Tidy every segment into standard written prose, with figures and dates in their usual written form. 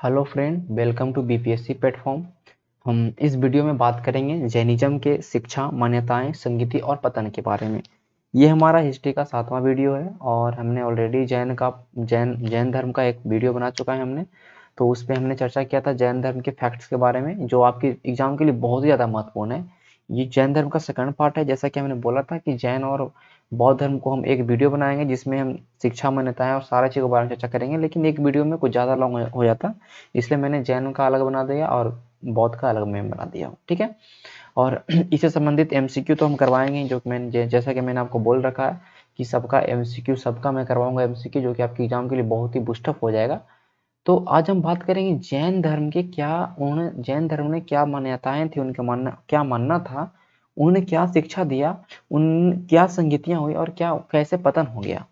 Hello friend, welcome to BPSC platform. हम इस video में बात करेंगे जैनिज्म के शिक्षा, मान्यताएं, संगीति और पतन के बारे में। ये हमारा हिस्ट्री का 7वां वीडियो है और हमने ऑलरेडी जैन धर्म का एक वीडियो बना चुका है हमने। तो उस पर हमने चर्चा किया था जैन धर्म के फैक्ट्स के बारे में, जो आपके एग्जाम के लिए बहुत ही ज़्यादा महत्वपूर्ण है। ये जैन धर्म का सेकंड पार्ट है। जैसा कि हमने बोला था कि जैन और बौद्ध धर्म को हम एक वीडियो बनाएंगे जिसमें हम शिक्षा, मान्यताएं और सारा चीज़ों के बारे में चर्चा करेंगे, लेकिन एक वीडियो में कुछ ज़्यादा लॉन्ग हो जाता, इसलिए मैंने जैन का अलग बना दिया और बौद्ध का अलग मैं बना दिया हूँ। ठीक है। और इससे संबंधित एमसीक्यू तो हम करवाएंगे, जो कि मैंने जैसा कि मैंने आपको बोल रखा है कि सबका एमसीक्यू, सबका मैं करवाऊंगा एमसीक्यू, जो कि आपके एग्जाम के लिए बहुत ही बूस्टअप हो जाएगा। तो आज हम बात करेंगे जैन धर्म के जैन धर्म ने क्या मान्यताएं थी, उनका क्या मानना था, उन्होंने क्या शिक्षा दिया, उन क्या संगतियां हुई और क्या कैसे पतन हो गया।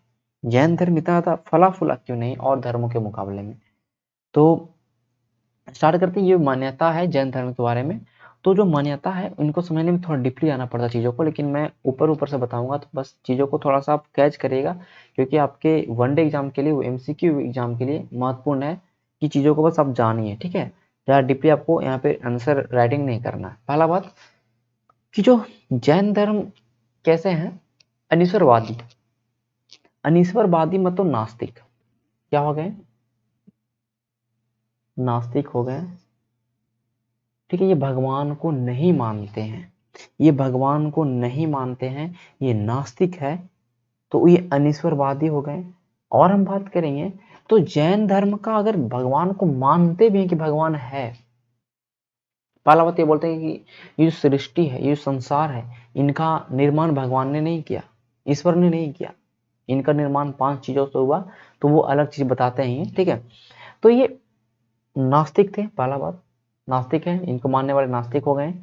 जैन धर्म इतना था फला फूला क्यों नहीं और धर्मों के मुकाबले में। तो स्टार्ट करते हैं। ये मान्यता है जैन धर्म के बारे में। तो जो मान्यता है इनको समझने में थोड़ा डीपली आना पड़ता है चीज़ों को, लेकिन मैं ऊपर ऊपर से बताऊंगा, तो बस चीज़ों को थोड़ा सा आप कैच करिएगा, क्योंकि आपके वनडे एग्जाम के लिए, वो एमसीक्यू एग्जाम के लिए महत्वपूर्ण है कि चीज़ों को बस आप जानिए। ठीक है। ज़्यादा डीपली आपको यहाँ पे आंसर राइटिंग नहीं करना है। पहला बात कि जो जैन धर्म कैसे हैं, अनीश्वरवादी। अनीश्वरवादी मतलब नास्तिक क्या हो गए, नास्तिक हो गए। ठीक है। ये भगवान को नहीं मानते हैं, ये भगवान को नहीं मानते हैं, ये नास्तिक है, तो ये अनीश्वरवादी हो गए। और हम बात करेंगे तो जैन धर्म का अगर भगवान को मानते भी हैं कि भगवान है, पहला बात ये बोलते हैं कि ये जो सृष्टि है, ये जो संसार है, इनका निर्माण भगवान ने नहीं किया, ईश्वर ने नहीं किया, इनका निर्माण 5 चीजों से हुआ। तो वो अलग चीज बताते हैं। ठीक है। तो ये नास्तिक थे, पहला बात, नास्तिक है, इनको मानने वाले नास्तिक हो गए।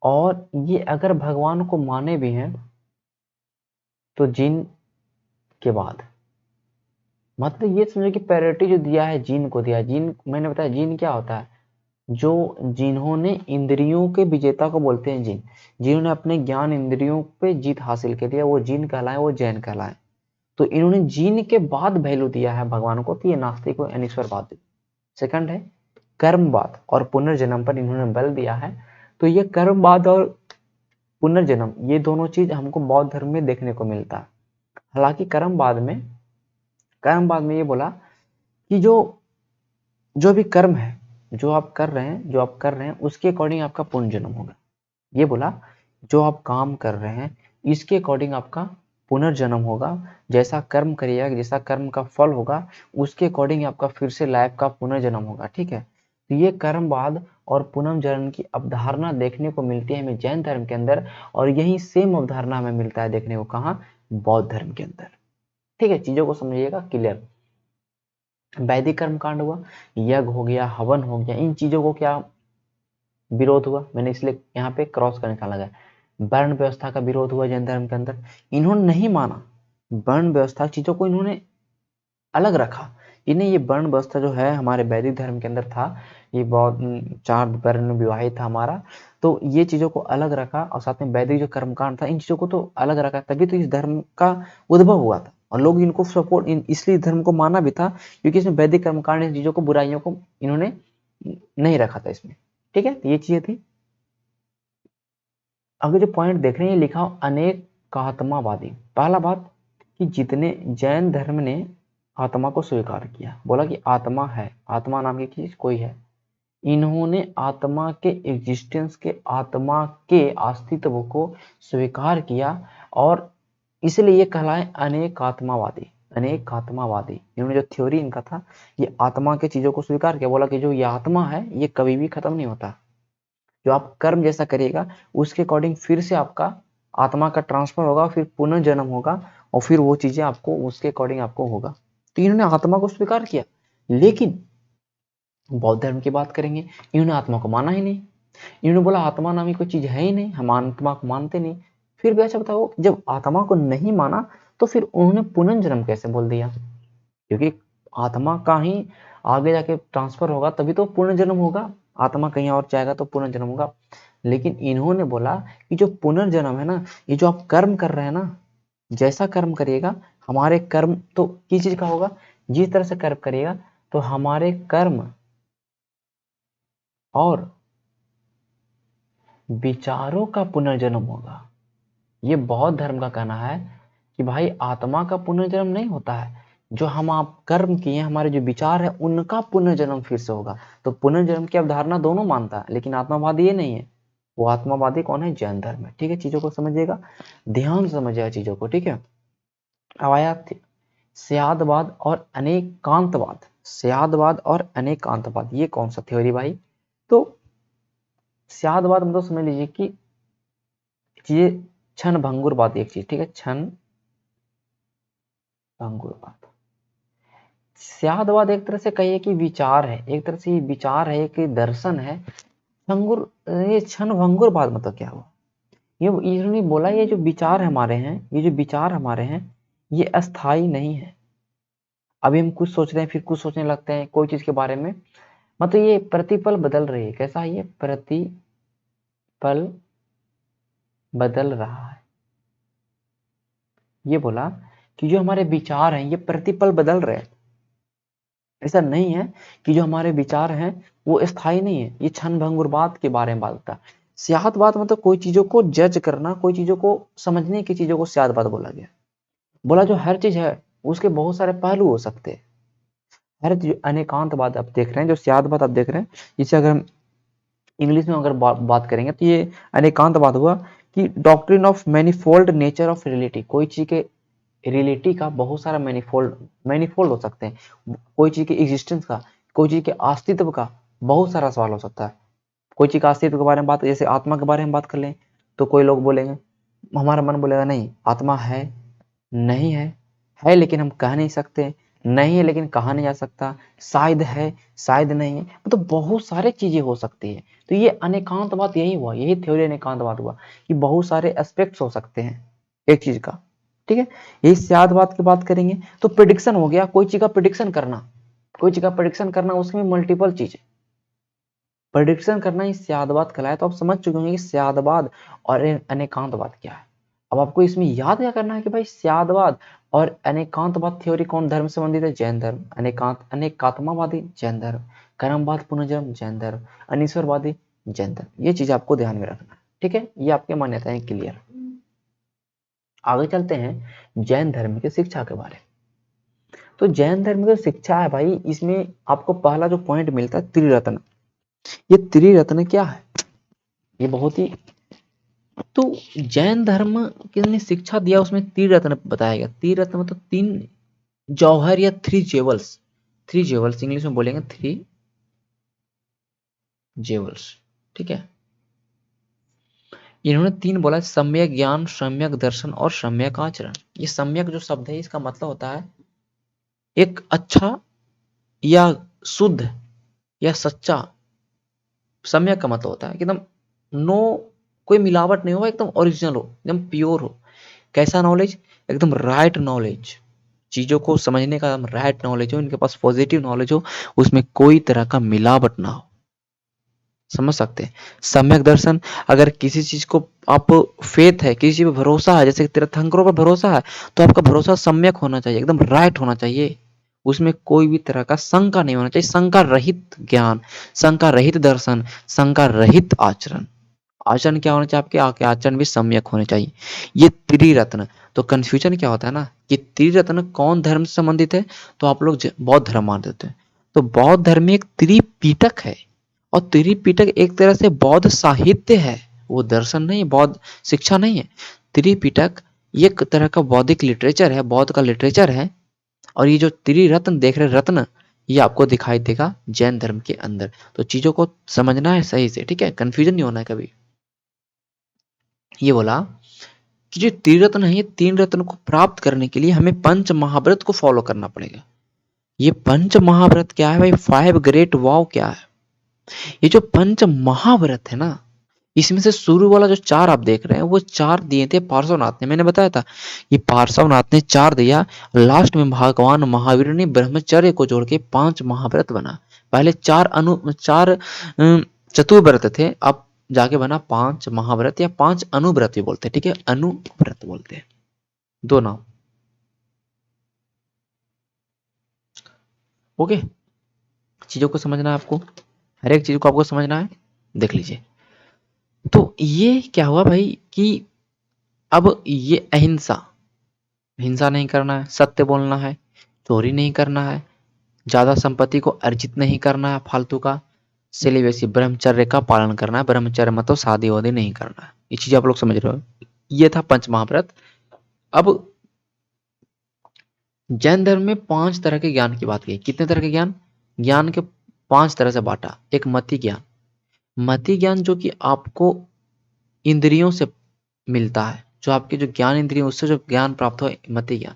और ये अगर भगवान को माने भी हैं तो जिन के बाद, मतलब ये समझो कि प्रायोरिटी जो दिया है जिन को दिया। जिन मैंने बताया, जिन क्या होता है, जो जिन्होंने इंद्रियों के विजेता को बोलते हैं जिन, जिन्होंने अपने ज्ञान इंद्रियों पे जीत हासिल कर लिया, वो जिन कहलाए, वो जैन कहलाए। तो इन्होंने जिन के बाद वैल्यू दिया है भगवान को, तो ये नास्तिक और अनीश्वरवादी। सेकंड है कर्मवाद और पुनर्जन्म पर इन्होंने बल दिया है। तो ये कर्मवाद और पुनर्जन्म, ये दोनों चीज हमको बौद्ध धर्म में देखने को मिलता है। हालांकि कर्मवाद में ये बोला कि जो जो भी कर्म है, जो आप कर रहे हैं उसके अकॉर्डिंग आपका पुनर्जन्म होगा। ये बोला जो आप काम कर रहे हैं इसके अकॉर्डिंग आपका पुनर्जन्म होगा। जैसा कर्म करिएगा, जैसा कर्म का फल होगा, उसके अकॉर्डिंग आपका फिर से लाइफ का पुनर्जन्म होगा। ठीक है। तो ये कर्मवाद और पुनर्जन्म की अवधारणा देखने को मिलती है हमें जैन धर्म के अंदर, और यही सेम अवधारणा हमें मिलता है देखने को कहाँ, बौद्ध धर्म के अंदर। ठीक है। चीजों को समझिएगा क्लियर। वैदिक कर्म कांड हुआ, यज्ञ हो गया, हवन हो गया, इन चीजों को क्या विरोध हुआ, मैंने इसलिए यहाँ पे क्रॉस कर निकाला गया। वर्ण व्यवस्था का विरोध हुआ जैन धर्म के अंदर, इन्होंने नहीं माना वर्ण व्यवस्था, चीजों को इन्होंने अलग रखा। इन्हें ये वर्ण व्यवस्था जो है हमारे वैदिक धर्म के अंदर था, ये बहुत 4 वर्ण विवाहित था हमारा, तो ये चीजों को अलग रखा, और साथ में वैदिक जो कर्मकांड था, इन चीजों को तो अलग रखा, तभी तो इस धर्म का उद्भव हुआ था। और लोग इनको सपोर्ट, इसलिए धर्म को माना भी था क्योंकि इसमें वैदिक कर्मकांड, इन चीजों को, बुराइयों को इन्होंने नहीं रखा था इसमें। ठीक है। तो ये चीजें थी। अगर जो पॉइंट देख रहे हैं, ये लिखा हो अनेक आत्मावादी। पहला बात कि जितने जैन धर्म ने आत्मा को स्वीकार किया, बोला कि आत्मा है, आत्मा नाम की चीज कोई है, इन्होंने आत्मा के एग्जिस्टेंस के, आत्मा के अस्तित्व को स्वीकार किया, और इसलिए ये कहलाए अनेक आत्मावादी। अनेक आत्मावादी, इन्होंने जो थ्योरी इनका था, ये आत्मा के चीजों को स्वीकार किया, बोला कि जो ये आत्मा है ये कभी भी खत्म नहीं होता, जो आप कर्म जैसा करिएगा उसके अकॉर्डिंग फिर से आपका आत्मा का ट्रांसफर होगा, फिर पुनर्जन्म होगा, और फिर वो चीजें आपको उसके अकॉर्डिंग आपको होगा। तो इन्होंने आत्मा को स्वीकार किया। लेकिन बौद्ध धर्म की बात करेंगे, इन्होंने आत्मा को माना ही नहीं। इन्होंने बोला आत्मा नामी कोई चीज है ही नहीं, हम आत्मा को मानते नहीं। फिर भी अच्छा बताओ, जब आत्मा को नहीं माना तो फिर उन्होंने पुनर्जन्म कैसे बोल दिया, क्योंकि आत्मा का ही आगे जाके ट्रांसफर होगा तभी तो पुनर्जन्म होगा, आत्मा कहीं और जाएगा तो पुनर्जन्म होगा। लेकिन इन्होंने बोला कि जो पुनर्जन्म है ना, ये जो आप कर्म कर रहे हैं ना, जैसा कर्म करिएगा, हमारे कर्म तो किस चीज का होगा, जिस तरह से कर्म करिएगा तो हमारे कर्म और विचारों का पुनर्जन्म होगा। ये बौद्ध धर्म का कहना है कि भाई आत्मा का पुनर्जन्म नहीं होता है, जो हम आप कर्म किए हमारे जो विचार है उनका पुनर्जन्म फिर से होगा। तो पुनर्जन्म की अवधारणा दोनों मानता है, लेकिन आत्मावादी ये नहीं है। वो आत्मावादी कौन है? जैन धर्म है। ठीक है, चीजों को समझिएगा, ध्यान से समझिएगा चीजों को। ठीक है, अब आया स्यादवाद और अनेकांतवाद। स्यादवाद और अनेकांतवाद ये कौन सा थ्योरी भाई? तो स्यादवाद मतलब समझ लीजिए कि चीजें क्षण भंगुरवाद एक चीज, ठीक है, क्षण भंगुरवाद। स्यादवाद एक तरह से कहिए कि विचार है, एक तरह से विचार है, एक दर्शन है। भंगुर, ये क्षण भंगुरवाद मतलब क्या हुआ? ये इन्होंने बोला ये जो विचार हमारे हैं, ये जो विचार हमारे हैं ये अस्थाई नहीं है। अभी हम कुछ सोच रहे हैं फिर कुछ सोचने लगते हैं कोई चीज के बारे में, मतलब ये प्रतिपल बदल रही है। कैसा है ये? प्रतिपल बदल रहा है। ये बोला कि जो हमारे विचार हैं ये प्रतिपल बदल रहे हैं। ऐसा नहीं है कि जो हमारे विचार हैं वो स्थायी नहीं है। ये क्षण भंगुरवाद के बारे में बात होता है। स्यादवाद मतलब कोई चीजों को जज करना, कोई चीजों को समझने की चीजों को स्यादवाद बोला गया। बोला जो हर चीज है उसके बहुत सारे पहलू हो सकते हैं। हर जो अनेकांतवाद आप देख रहे हैं, जो स्यादवाद आप देख रहे हैं, इसे अगर हम इंग्लिश में अगर बात करेंगे तो ये अनेकांतवाद हुआ कि doctrine of manifold nature of reality. कोई चीज के रियलिटी का बहुत सारा मैनिफोल्ड मैनिफोल्ड हो सकते हैं। कोई चीज के एग्जिस्टेंस का, कोई चीज के अस्तित्व का बहुत सारा सवाल हो सकता है। कोई चीज का अस्तित्व के बारे में बात, जैसे आत्मा के बारे में बात कर लें तो कोई लोग बोलेंगे, हमारा मन बोलेगा नहीं आत्मा है, नहीं है लेकिन हम कह नहीं सकते, नहीं है लेकिन कहा नहीं जा सकता, शायद है शायद नहीं है, मतलब बहुत सारे चीजें हो सकती है। तो ये अनेकांतवाद यही हुआ, यही थ्योरी अनेकांतवाद हुआ कि बहुत सारे एस्पेक्ट्स हो सकते हैं एक चीज का। ठीक है, यही स्यादवाद की बात करेंगे तो प्रिडिक्शन हो गया, कोई चीज का प्रिडिक्शन करना, कोई चीज का प्रिडिक्शन करना, उसमें मल्टीपल चीज प्रिडिक्शन करना ही स्यादवाद कहलाए। तो आप समझ चुके होंगे कि स्यादवाद और अनेकांतवाद क्या है। अब आपको इसमें याद क्या करना है कि भाई स्यादवाद और अनेकांतवाद थ्योरी कौन धर्म से संबंधित है? जैन धर्म। अनेकात्मावादी जैन धर्म, कर्मवाद पुनर्जन्म जैन धर्म, अनीश्वरवादी जैन धर्म। ये चीज आपको ध्यान में रखना है। ठीक है, ये आपके मान्यताएं क्लियर। आगे चलते हैं जैन धर्म की शिक्षा के बारे में। तो जैन धर्म की शिक्षा है भाई, इसमें आपको पहला जो पॉइंट मिलता है त्रिरत्न। ये त्रिरत्न क्या है? ये बहुत ही, तो जैन धर्म के ने शिक्षा दिया उसमें त्रिरत्न बताया गया। त्रिरत्न मतलब तीन जौहर या three jewels. Three jewels English में बोलेंगे थ्री जेवल्स। ठीक है, इन्होंने तीन बोला, सम्यक ज्ञान, सम्यक दर्शन और सम्यक आचरण। ये सम्यक जो शब्द है इसका मतलब होता है एक अच्छा या शुद्ध या सच्चा। सम्यक का मतलब होता है एकदम नो, कोई मिलावट नहीं हो, एकदम ओरिजिनल हो, एकदम प्योर हो। कैसा नॉलेज? एकदम राइट नॉलेज, चीजों को समझने का राइट नॉलेज हो, इनके पास पॉजिटिव नॉलेज हो, उसमें कोई तरह का मिलावट ना हो। समझ सकते हैं? सम्यक दर्शन, अगर किसी चीज को आप फेथ है, किसी चीज पे भरोसा है, जैसे तीर्थंकरों पर भरोसा है, तो आपका भरोसा सम्यक होना चाहिए, एकदम राइट होना चाहिए। उसमें कोई भी तरह का शंका नहीं होना चाहिए। शंका रहित ज्ञान, शंका रहित दर्शन, शंका रहित आचरण। आचरण क्या होना चाहिए? आपके आचरण भी सम्यक होने चाहिए। ये त्रिरत्न। तो कंफ्यूजन क्या होता है ना कि त्रिरत्न कौन धर्म से संबंधित है? तो आप लोग बौद्ध धर्म मान देते हैं। तो बौद्ध धर्म में एक त्रिपिटक है, और त्रिपिटक एक तरह से बौद्ध साहित्य है, वो दर्शन नहीं, बौद्ध शिक्षा नहीं है। त्रिपिटक एक तरह का बौद्धिक लिटरेचर है, बौद्ध का लिटरेचर है। और ये जो त्रिरत्न देख रहे रत्न, ये आपको दिखाई देगा जैन धर्म के अंदर। तो चीजों को समझना है सही से, ठीक है, कंफ्यूजन नहीं होना है कभी। ये बोला कि जो त्रिरत्न है, ये तीन रत्न को प्राप्त करने के लिए हमें पंच महाव्रत को फॉलो करना पड़ेगा। ये पंच महाव्रत क्या है भाई? फाइव ग्रेट वाव क्या है? ये जो पंच महाव्रत है ना, इसमें से शुरू वाला जो चार आप देख रहे हैं वो चार दिए थे पार्श्वनाथ ने। मैंने बताया था ये पार्श्वनाथ ने चार दिया, लास्ट में भगवान महावीर ने ब्रह्मचर्य को जोड़ के पांच महाव्रत बना। पहले चार चतुर्व्रत थे, अब जाके बना पांच महाव्रत या पांच अनुव्रत भी बोलते हैं। ठीक है, अनुव्रत बोलते हैं, दो नाम। ओके, चीजों को समझना है आपको। हर एक चीज को आपको समझना है। देख लीजिए, तो ये क्या हुआ भाई कि अब ये अहिंसा, हिंसा नहीं करना है, सत्य बोलना है, चोरी नहीं करना है, ज्यादा संपत्ति को अर्जित नहीं करना है फालतू का, सिलिवेसी ब्रह्मचर्य का पालन करना है। ब्रह्मचर्य मतलब शादी वादी नहीं करना है। ये चीज आप लोग समझ रहे हो। ये था पंच महाव्रत। अब जैन धर्म में 5 तरह के ज्ञान की बात की। कितने तरह के ज्ञान? ज्ञान के 5 तरह से बांटा। एक मति ज्ञान, मति ज्ञान जो कि आपको इंद्रियों से मिलता है, जो आपके जो ज्ञान इंद्रियों उससे जो ज्ञान प्राप्त हो, मति ज्ञान।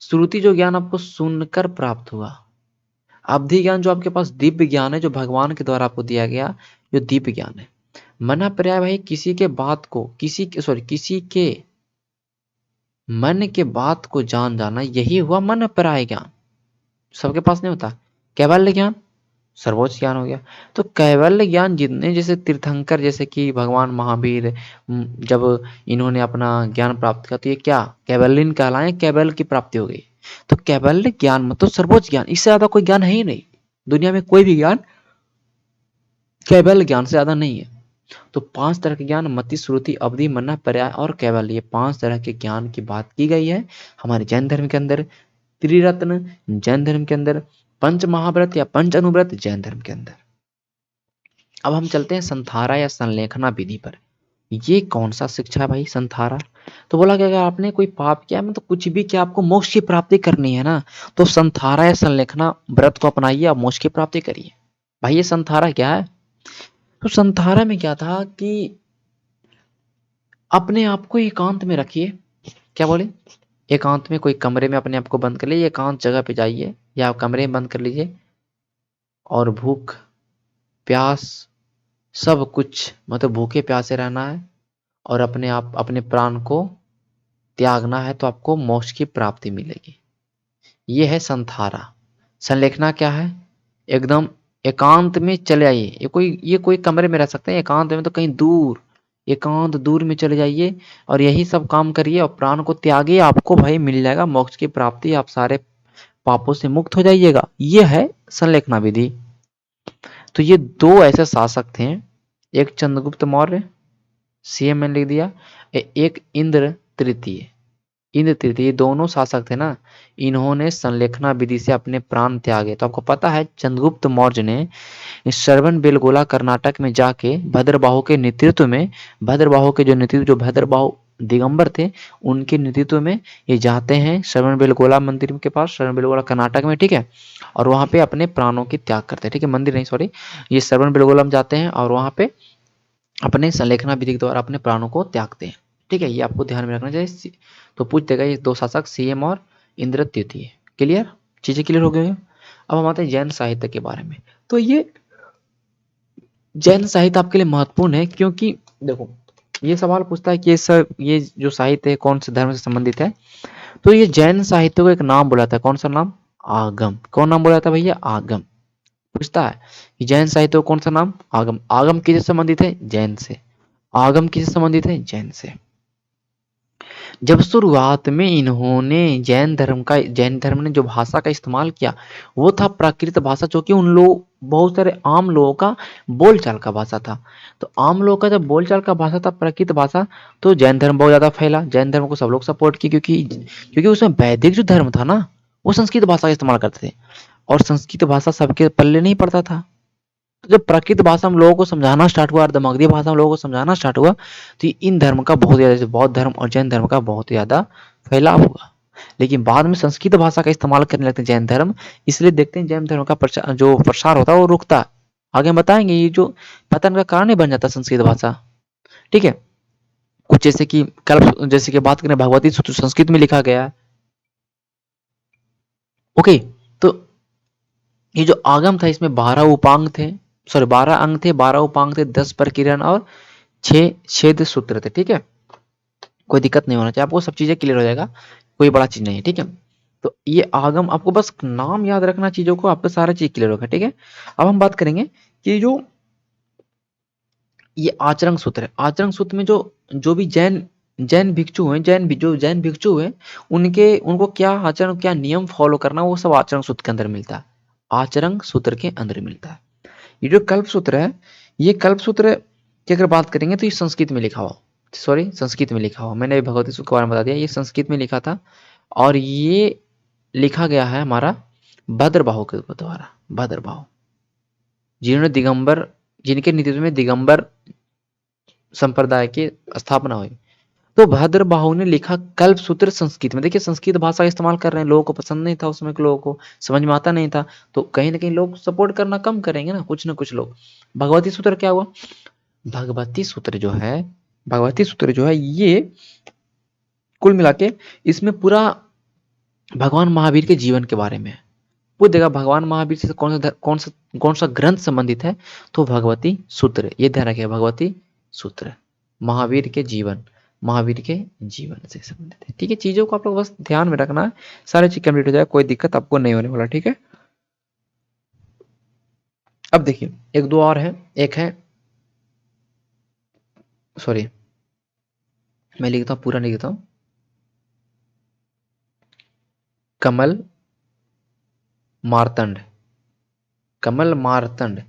श्रुति जो ज्ञान आपको सुनकर प्राप्त हुआ। अवधि ज्ञान जो आपके पास दिव्य ज्ञान है, जो भगवान के द्वारा आपको दिया गया, जो दिव्य ज्ञान है। मना पर्याय भाई किसी के बात को, किसी के मन के बात को जान जाना, यही हुआ मन पर्याय ज्ञान। सबके पास नहीं होता। कैवल्य ज्ञान सर्वोच्च ज्ञान हो गया। तो कैवल्य ज्ञान जितने, जैसे तीर्थंकर, जैसे कि भगवान महावीर, जब इन्होंने अपना ज्ञान प्राप्त किया तो ये क्या कैवल्यन कहलाए, कैवल्य की प्राप्ति हो गई। तो कैवल्य ज्ञान मतलब सर्वोच्च ज्ञान, इससे ज्यादा कोई ज्ञान है ही नहीं दुनिया में। कोई भी ज्ञान कैवल्य ज्ञान से ज्यादा नहीं है। तो 5 तरह के ज्ञान, मति, श्रुति, अवधि, मन्ना, पर्याय और कैवल्य, ये 5 तरह के ज्ञान की बात की गई है हमारे जैन धर्म के अंदर। त्रिरत्न जैन धर्म के अंदर, पंच महाव्रत या पंच अनुव्रत जैन धर्म के अंदर। अब हम चलते हैं संथारा या संलेखना विधि पर। ये कौन सा शिक्षा है भाई संथारा? तो बोला कि अगर आपने कोई पाप किया, मतलब कुछ भी किया, आपको मोक्ष की प्राप्ति करनी है ना, तो संथारा या संलेखना व्रत को अपनाइए, आप मोक्ष की प्राप्ति करिए। भाई ये संथारा क्या है? तो संथारा में क्या था कि अपने आप को एकांत में रखिए। क्या बोले? एकांत में कोई कमरे में अपने आप को बंद कर लीजिए, एकांत जगह पे जाइए या आप कमरे में बंद कर लीजिए, और भूख प्यास सब कुछ, मतलब भूखे प्यासे रहना है और अपने आप अपने प्राण को त्यागना है, तो आपको मोक्ष की प्राप्ति मिलेगी। ये है संथारा। संलेखना क्या है? एकदम एकांत में चले आइए। ये कोई कमरे में रह सकते हैं, एकांत में तो कहीं दूर, एकांत दूर में चले जाइए और यही सब काम करिए और प्राण को त्यागिए, आपको भाई मिल जाएगा मोक्ष की प्राप्ति, आप सारे पापों से मुक्त हो जाइएगा। ये है संलेखना विधि। तो ये 2 ऐसे शासक थे, एक चंद्रगुप्त मौर्य, सीएम मैंने लिख दिया, एक इंद्र तृतीय। इंद्र तृतीय दोनों शासक थे ना, इन्होंने संलेखना विधि से अपने प्राण त्यागे। तो आपको पता है चंद्रगुप्त मौर्य ने श्रवण बेलगोला कर्नाटक में जाके भद्रबाहु के नेतृत्व में, भद्रबाहु के जो नेतृत्व, जो भद्रबाहु दिगंबर थे, उनके नेतृत्व में ये जाते हैं श्रवण बेलगोला मंदिर के पास, श्रवण बेलगोला कर्नाटक में, ठीक है। और वहां पे अपने प्राणों की त्याग करते हैं, ठीक है। मंदिर नहीं, सॉरी, ये श्रवण बेलगोला में जाते हैं और वहां पे अपने संलेखना विधि के द्वारा अपने प्राणों को त्यागते हैं, ठीक है। ये आपको ध्यान में रखना चाहिए। तो पूछ देगा ये 2 शासक सीएम और इंद्र तृतीय। क्लियर? चीजें क्लियर हो गई। अब हम आते हैं जैन साहित्य के बारे में। तो ये जैन साहित्य आपके लिए महत्वपूर्ण है, क्योंकि देखो ये सवाल पूछता है कि ये जो साहित्य है कौन से धर्म से संबंधित है। तो ये जैन साहित्य को एक नाम बोला था, कौन सा नाम? आगम। कौन नाम बोला था भैया? आगम। पूछता है कि जैन साहित्य को कौन सा नाम? आगम। आगम किससे संबंधित है? जैन से। आगम किससे संबंधित है? जैन से। जब शुरुआत में इन्होंने जैन धर्म ने जो भाषा का इस्तेमाल किया, वो था प्राकृत भाषा, जो कि उन लोग बहुत सारे आम लोगों का बोलचाल का भाषा था। तो आम लोगों का जब बोलचाल का भाषा था प्राकृत भाषा, तो जैन धर्म बहुत ज्यादा फैला। जैन धर्म को सब लोग सपोर्ट किए, क्योंकि क्योंकि उसमें वैदिक जो धर्म था ना, वो संस्कृत भाषा का इस्तेमाल करते थे, और संस्कृत भाषा सबके पल्ले नहीं पड़ता था। तो जब प्राकृत भाषा में लोगों को समझाना स्टार्ट हुआ और दमगधी भाषा में लोगों को समझाना स्टार्ट हुआ, तो इन धर्म का बहुत ज्यादा, जैसे बौद्ध धर्म और जैन धर्म का बहुत ज्यादा फैलाव हुआ। लेकिन बाद में संस्कृत भाषा का इस्तेमाल करने लगते हैं जैन धर्म, इसलिए देखते हैं जैन धर्म का जो प्रसार होता है वो रुकता है। आगे हम बताएंगे ये जो पतन का कारण ही बन जाता है संस्कृत भाषा, ठीक है। कुछ जैसे कि कल, जैसे कि बात करें भगवती सूत्र संस्कृत में लिखा गया है, ओके। तो ये जो आगम था इसमें 12 उपांग थे, सॉरी 12 अंग थे, 12 उपांग थे, 10 प्रकीर्णन और 6 छेद सूत्र थे, ठीक है। कोई दिक्कत नहीं होना चाहिए, आपको सब चीजें क्लियर हो जाएगा, कोई बड़ा चीज नहीं है, ठीक है। तो ये आगम, आपको बस नाम याद रखना चीजों को, आपको सारा चीज क्लियर होगा, ठीक है। अब हम बात करेंगे कि जो ये आचरण सूत्र है, आचरण सूत्र में जो जो भी जैन जैन भिक्षु हैं, जैन भिक्षु हैं, उनको क्या आचरण, क्या नियम फॉलो करना, वो सब आचरण सूत्र के अंदर मिलता है। आचरण सूत्र के अंदर मिलता है। ये जो कल्पसूत्र है, ये कल्पसूत्र की अगर बात करेंगे तो ये संस्कृत में लिखा हुआ, सॉरी संस्कृत में लिखा हुआ, मैंने भगवती सूत्र के बारे में बता दिया, ये संस्कृत में लिखा था और ये लिखा गया है हमारा भद्रबाहु के द्वारा। भद्रबाहु जिन्होंने दिगंबर, जिनके नेतृत्व में दिगंबर संप्रदाय की स्थापना हुई, तो भद्रबाहु ने लिखा कल्पसूत्र संस्कृत में। देखिए संस्कृत भाषा का इस्तेमाल कर रहे हैं, लोगों को पसंद नहीं था, उस समय के लोगों को समझ में आता नहीं था, तो कहीं ना कहीं लोग सपोर्ट करना कम करेंगे ना कुछ लोग। भगवती सूत्र क्या हुआ, भगवती सूत्र जो है, भगवती सूत्र जो है ये कुल मिला के इसमें पूरा भगवान महावीर के जीवन के बारे में है। वो देखा भगवान महावीर से कौन सा ग्रंथ संबंधित है, तो भगवती सूत्र, ये ध्यान रखिए भगवती सूत्र महावीर के जीवन, महावीर के जीवन से संबंधित है। ठीक है, चीजों को आप लोग बस ध्यान में रखना है, सारी चीज कंप्लीट हो जाए, कोई दिक्कत आपको नहीं होने वाला। ठीक है, अब देखिए एक दो और है, एक है, सॉरी मैं लिखता हूँ, पूरा लिखता हूँ, कमल मार्तंड। कमल मार्तंड,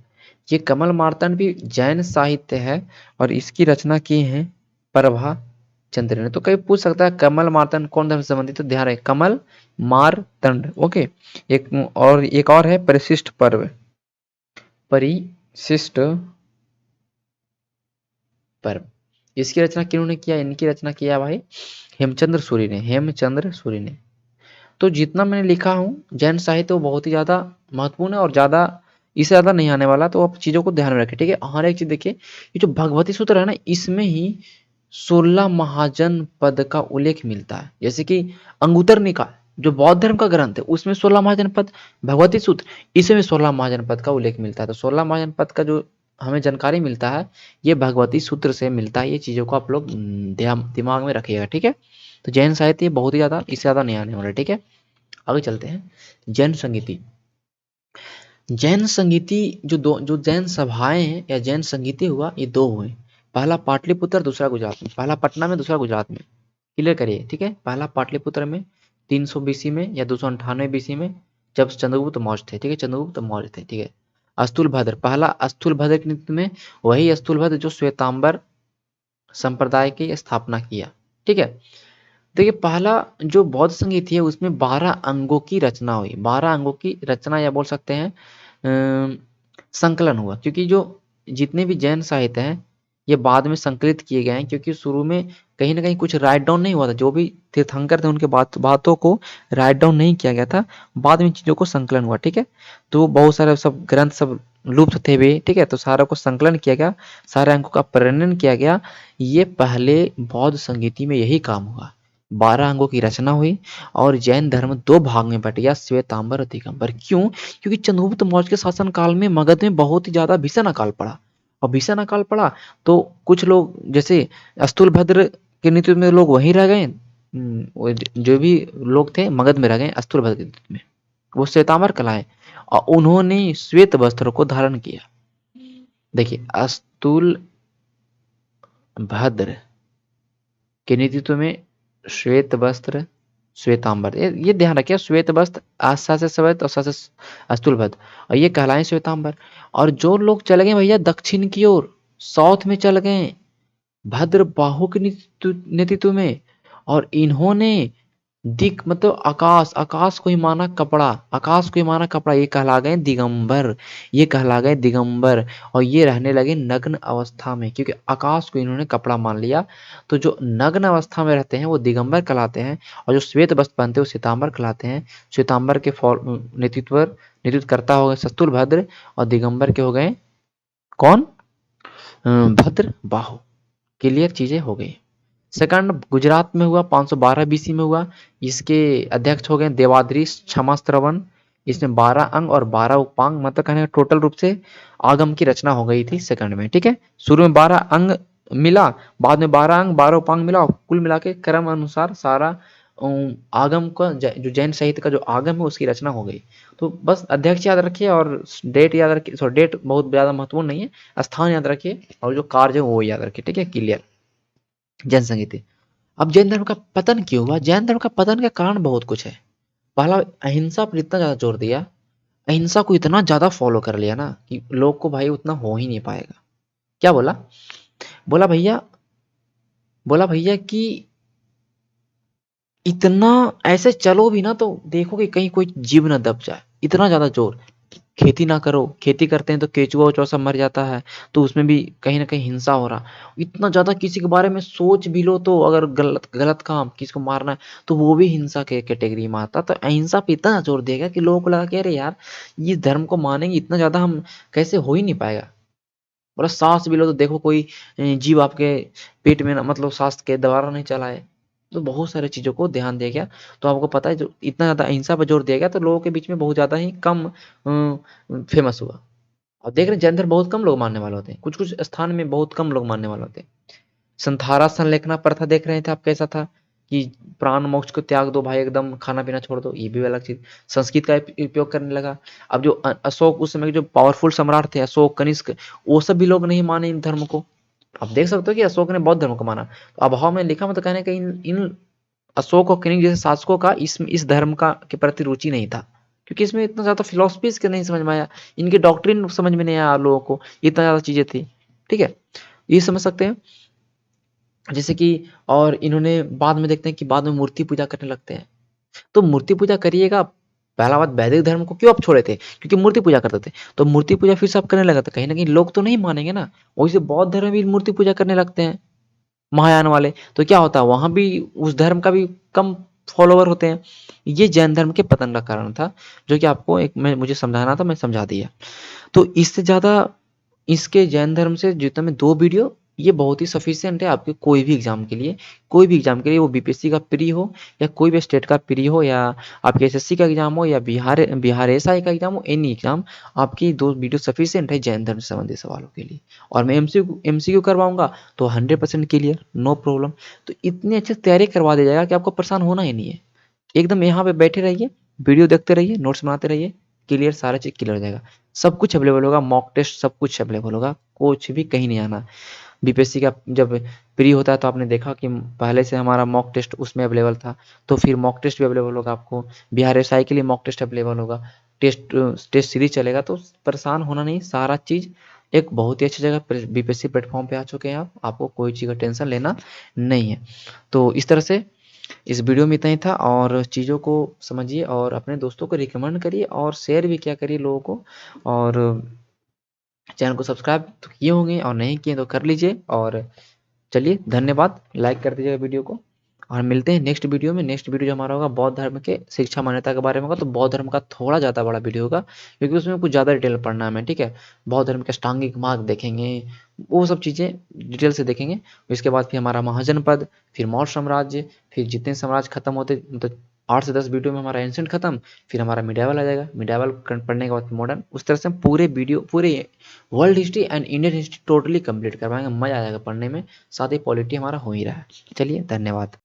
ये कमल मार्तंड भी जैन साहित्य है और इसकी रचना की है प्रभा चंद्र ने। तो कभी पूछ सकता है कमल मार्तंड कौन धर्म से संबंधित, तो ध्यान रहे कमल मार्तंड। ओके, एक और है परिशिष्ट पर्व, परिशिष्ट पर्व, इसकी रचना किन्होंने किया, इनकी रचना किया भाई हेमचंद्र सूरी ने, हेमचंद्र सूरी ने। तो जितना मैंने लिखा हूँ जैन साहित्य वो बहुत ही ज्यादा महत्वपूर्ण है और ज्यादा इससे ज्यादा नहीं आने वाला, तो आप चीजों को ध्यान में रखें। ठीक है, हर एक चीज देखिए, ये जो भगवती सूत्र है ना, इसमें ही 16 महाजन पद का उल्लेख मिलता है। जैसे कि अंगुत्तर निकाय जो बौद्ध धर्म का ग्रंथ है उसमें 16 महाजन पद, भगवती सूत्र इसमें 16 महाजन पद का उल्लेख मिलता है। तो 16 महाजन पद का जो हमें जानकारी मिलता है ये भगवती सूत्र से मिलता है। ये चीजों को आप लोग दिमाग में रखिएगा। ठीक है, तो जैन साहित्य बहुत ही ज्यादा, इससे ज्यादा नहीं आने वाला। ठीक है, आगे चलते हैं। जैन संगीति, जैन संगीति जो जैन सभाएं हैं या जैन संगीति हुआ, ये दो हुए, पहला पाटलिपुत्र दूसरा गुजरात में, पहला पटना में दूसरा गुजरात में। क्लियर करिए। ठीक है, पहला पाटलिपुत्र में 300 बीसी में या 298 बीसी में, जब चंद्रगुप्त मौर्य थे। ठीक है, चंद्रगुप्त मौर्य थे। ठीक है, अस्तुलभद्र, पहला अस्तुलभद्र के नेतृत्व में, वही अस्तुलभद्र जो श्वेतांबर संप्रदाय की स्थापना किया। ठीक है, देखिए पहला जो बौद्ध संगीत है उसमें 12 अंगों की रचना हुई, 12 अंगों की रचना या बोल सकते हैं संकलन हुआ, क्योंकि जो जितने भी जैन साहित्य हैं ये बाद में संकलित किए गए हैं, क्योंकि शुरू में कहीं ना कहीं कुछ राइट डाउन नहीं हुआ था, जो भी तीर्थंकर थे उनके बातों को राइट डाउन नहीं किया गया था, बाद में चीजों को संकलन हुआ। ठीक है, तो बहुत सारे सब ग्रंथ सब लुप्त थे भी। ठीक है, तो सारा को संकलन किया गया, सारे अंकों का प्रणयन किया गया। ये पहले बौद्ध संगीति में यही काम हुआ, 12 अंगों की रचना हुई और जैन धर्म दो भाग में बट गया, श्वेतांबर और दिगंबर। क्यों? क्योंकि चंद्रगुप्त मौर्य के शासन काल में मगध में बहुत ही ज्यादा भीषण अकाल पड़ा, और भीषण अकाल पड़ा तो कुछ लोग जैसे अस्तुलभद्र के नेतृत्व में लोग वहीं रह गए, जो भी लोग थे मगध में रह गए अस्तुलभद्र के नेतृत्व में, वो श्वेतांबर कहलाए और उन्होंने श्वेत वस्त्र को धारण किया। देखिए अस्तुल भद्र के नेतृत्व में श्वेत वस्त्र, श्वेतांबर, ये ध्यान रखिए, श्वेत वस्त्र आशा से श्वेत और से अस्तुलभद्र, और ये कहलाए श्वेतांबर। और जो लोग चले गए भैया दक्षिण की ओर, साउथ में चल गए भद्र बाहु के नेतृत्व में, और इन्होंने दिक मतलब आकाश, आकाश को ही माना कपड़ा, आकाश को ही माना कपड़ा, ये कहला गए दिगंबर, ये कहला गए दिगंबर। और ये रहने लगे नग्न अवस्था में, क्योंकि आकाश को इन्होंने कपड़ा मान लिया। तो जो नग्न अवस्था में रहते हैं वो दिगंबर कहलाते हैं, और जो श्वेत वस्त्र पहनते हैं वो श्वेतांबर कहलाते हैं। श्वेतांबर के नेतृत्व करता हो गए शत्रुभद्र, और दिगंबर के हो गए कौन? भद्र बाहु। क्लियर चीजें हो गई। सेकंड गुजरात में हुआ 512 बीसी में हुआ, इसके अध्यक्ष हो गए देवाद्रीश क्षमाश्रवण। इसमें 12 अंग और 12 उपांग, मतलब कहने का टोटल रूप से आगम की रचना हो गई थी सेकंड में। ठीक है, शुरू में 12 अंग मिला, बाद में 12 अंग 12 उपांग मिला, और कुल मिला के क्रम अनुसार सारा आगम का जो जैन साहित्य का जो आगम है उसकी रचना हो गई। तो बस अध्यक्ष याद रखिए और डेट याद रखिए, सॉरी डेट बहुत ज्यादा महत्वपूर्ण नहीं है, स्थान याद रखिए और जो कार्य है वो याद रखिए। ठीक है, क्लियर। जैन संगीति। अब जैन धर्म का पतन क्यों हुआ? जैन धर्म का पतन का कारण बहुत कुछ है। पहला, अहिंसा पर इतना ज्यादा जोर दिया, अहिंसा को इतना ज़्यादा फॉलो कर लिया ना कि लोग को भाई उतना हो ही नहीं पाएगा। क्या बोला? बोला भैया बोला भैया कि इतना ऐसे चलो भी ना तो देखो कि कहीं कोई जीव ना दब जाए, इतना ज़्यादा ज़ोर। खेती ना करो, खेती करते हैं तो केचुआ-वेचुआ सब मर जाता है, तो उसमें भी कहीं न कहीं हिंसा हो रहा। इतना ज़्यादा किसी के बारे में सोच भी लो तो अगर गलत गलत काम किसी को मारना है, तो वो भी हिंसा के कैटेगरी में आता है। तो अहिंसा पे इतना ज़ोर दिया गया कि लोगों को लगा कि अरे यार! ये धर्म को मानेंगे इतना ज़्यादा हम कैसे हो ही नहीं पाएगा। बोला साँस भी लो तो देखो कोई जीव आपके पेट में ना मतलब साँस के द्वारा नहीं चला है। तो बहुत सारी चीज़ों को ध्यान दिया गया। तो आपको पता है जो इतना ज़्यादा अहिंसा पे जोर दिया गया तो लोगों के बीच में बहुत ज़्यादा ही कम फेमस हुआ। अब देख रहे हैं जैन धर्म बहुत कम लोग मानने वाले होते हैं। कुछ-कुछ स्थान में बहुत कम लोग मानने वाले होते हैं। संथारा संलेखना प्रथा देख रहे थे आप कैसा था कि प्राण मोक्ष को त्याग दो भाई एकदम खाना-पीना छोड़ दो, ये भी अलग चीज़। संस्कृत का उपयोग करने लगा। अब जो अशोक उस समय के जो पावरफुल सम्राट थे अशोक, कनिष्क वो सब भी लोग नहीं माने इन धर्म को। आप देख सकते हो कि अशोक ने बौद्ध धर्म को माना। तो अभाव में लिखा मतलब कहने कहीं इन इन अशोक और कनिष्क जैसे शासकों का इस धर्म का के प्रति रुचि नहीं था। क्योंकि इसमें इतना ज़्यादा फिलॉसफी इसके नहीं समझ में आया। इनके डॉक्ट्रिन समझ में नहीं आया लोगों को। इतना ज़्यादा चीज़ें थी। ठीक है? ये समझ सकते हैं। जैसे कि और इन्होंने बाद में देखते हैं कि बाद में मूर्ति पूजा करने लगते हैं। तो मूर्ति पूजा करिएगा, पहला बात वैदिक धर्म को क्यों आप छोड़े थे? क्योंकि मूर्ति पूजा करते थे। तो मूर्ति पूजा फिर से आप करने लगे तो कहीं न कहीं लोग तो नहीं मानेंगे ना। वहीं से बौद्ध धर्म में भी मूर्ति पूजा करने लगते हैं, महायान वाले। तो क्या होता है वहाँ भी उस धर्म का भी कम फॉलोवर होते हैं। ये जैन धर्म के पतन का कारण था, जो कि आपको एक मैं मुझे समझाना था, मैं समझा दिया। तो इससे ज़्यादा इसके जैन धर्म से जितना मैं 2 वीडियो ये बहुत ही सफिशिएंट है आपके कोई भी एग्ज़ाम के लिए। कोई भी एग्ज़ाम के लिए वो बीपीएससी का प्री हो या कोई भी स्टेट का प्री हो या आपके एसएससी का एग्ज़ाम हो या बिहार एसआई का एग्ज़ाम हो, एनी एग्ज़ाम आपकी 2 वीडियो सफिशिएंट है जैन धर्म से संबंधित सवालों के लिए। और मैं एमसीक्यू करवाऊँगा तो 100% क्लियर, नो प्रॉब्लम। तो इतनी अच्छे से तैयारी करवा दिया जाएगा कि आपको परेशान होना ही नहीं है। एकदम यहाँ पे बैठे रहिए, वीडियो देखते रहिए, नोट्स बनाते रहिए, क्लियर सारा चीज़ क्लियर हो जाएगा। सब कुछ अवेलेबल होगा, मॉक टेस्ट सब कुछ अवेलेबल होगा, कुछ भी कहीं नहीं आना। बीपीएससी का जब प्री होता है तो आपने देखा कि पहले से हमारा मॉक टेस्ट उसमें अवेलेबल था, तो फिर मॉक टेस्ट भी अवेलेबल होगा आपको। बिहार एसआई के लिए मॉक टेस्ट अवेलेबल होगा। टेस्ट सीरीज चलेगा तो परेशान होना नहीं, सारा चीज़ एक बहुत ही अच्छी जगह बीपीएससी प्लेटफॉर्म पे आ चुके हैं आप, आपको कोई चीज़ का टेंशन लेना नहीं है। तो इस तरह से इस वीडियो में इतना ही था और चीज़ों को समझिए और अपने दोस्तों को रिकमेंड करिए और शेयर भी किया करिए लोगों को और चैनल को सब्सक्राइब तो किए होंगे और नहीं किए तो कर लीजिए और चलिए धन्यवाद, लाइक कर दीजिएगा वीडियो को और मिलते हैं नेक्स्ट वीडियो में। नेक्स्ट वीडियो जो हमारा होगा बौद्ध धर्म के शिक्षा मान्यता के बारे में होगा, तो बौद्ध धर्म का थोड़ा ज़्यादा बड़ा वीडियो होगा क्योंकि उसमें कुछ ज़्यादा डिटेल पढ़ना है हमें, ठीक है? बौद्ध धर्म के अष्टांगिक मार्ग देखेंगे, वो सब चीज़ें डिटेल से देखेंगे। इसके बाद फिर हमारा महाजनपद, फिर मौर्य साम्राज्य, फिर जितने साम्राज्य खत्म होते मतलब 8 से 10 वीडियो में हमारा एंशिएंट खत्म, फिर हमारा मिडाइवल आ जाएगा, मिडाइवल पढ़ने के बाद मॉडर्न, उस तरह से हम पूरे वीडियो पूरे world history and Indian history totally complete करवाएंगे, मज़ा आ जाएगा पढ़ने में, साथ ही पॉलिटी हमारा हो ही रहा है। चलिए धन्यवाद।